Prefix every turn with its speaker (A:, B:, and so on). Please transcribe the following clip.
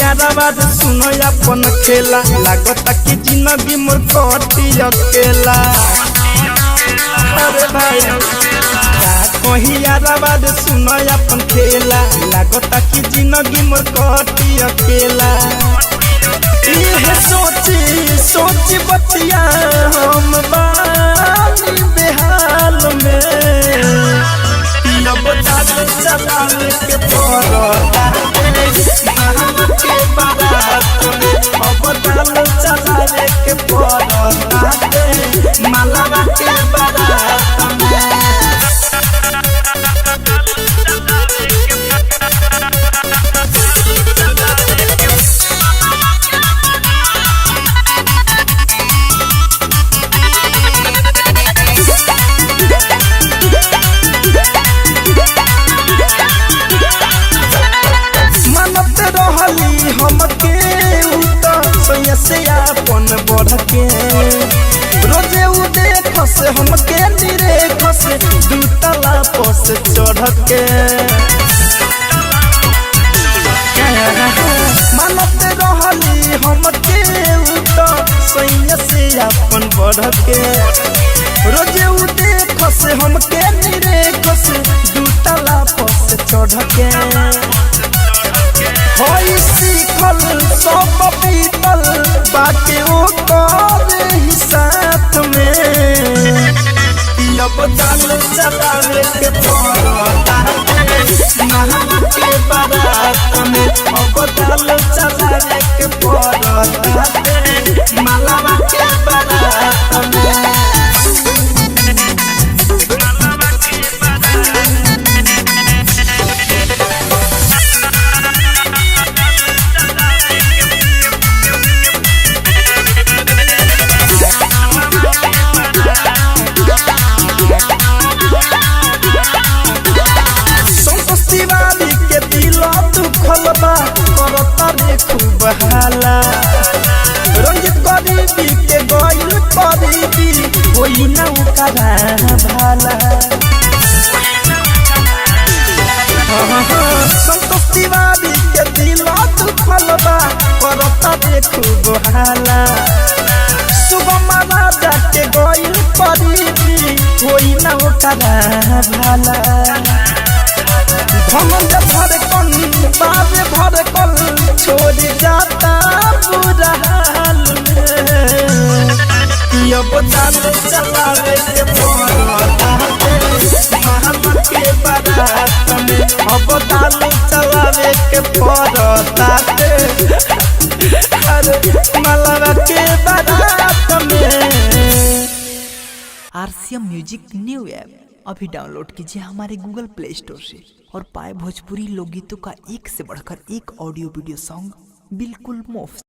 A: याराबाद सुनो अपन खेला लागता कि जिंदगी मोर कटी अकेला। अरे भाई कहीं याराबाद सुनो अपन खेला लागता कि जिंदगी मोर कटी अकेला। ये सोची सोची बतिया हम बानी बेहाल में अब दाद चलावे के पड़ता के बारात में अब दाल चलावे के पड़ता मालावा के बारात में। से अपन बढ़ के रोजे उ देख से हमके निरेख से दू तला पस चढ़ के मानत रहली हमके सैया से अपन बढ़ के रोजे उ देख से हमके निरेख से दू तला पस चढ़ के होई सीखल सब पीतल बाटे ओ करे ही साथ में अब दाल चलावे के पड़ता मालावा के बारात में अब दाल चलावे के पड़ता मालावा के बारात में। खूब हाला रंजित गरीबी के गइल गरीबी कोई ना उकरा भाला। संतोष तिवारी के दिल दुखल बा करता रे खूब हाला सुगम राजा के गइल गरीबी कोई ना उकरा भाला। भमंड धड़कन बाबे भड़कन छोड़ जाता बुरा हाल में अब दाल चलावे के पड़ता मालावा के बारात में अब दाल चलावे के पड़ता अरे मालावा के बारात में।
B: RCM म्यूजिक न्यू ऐप अभी डाउनलोड कीजिए हमारे गूगल प्ले स्टोर से और पाए भोजपुरी लोकगीतों का एक से बढ़कर एक ऑडियो वीडियो सॉन्ग बिल्कुल मुफ्त।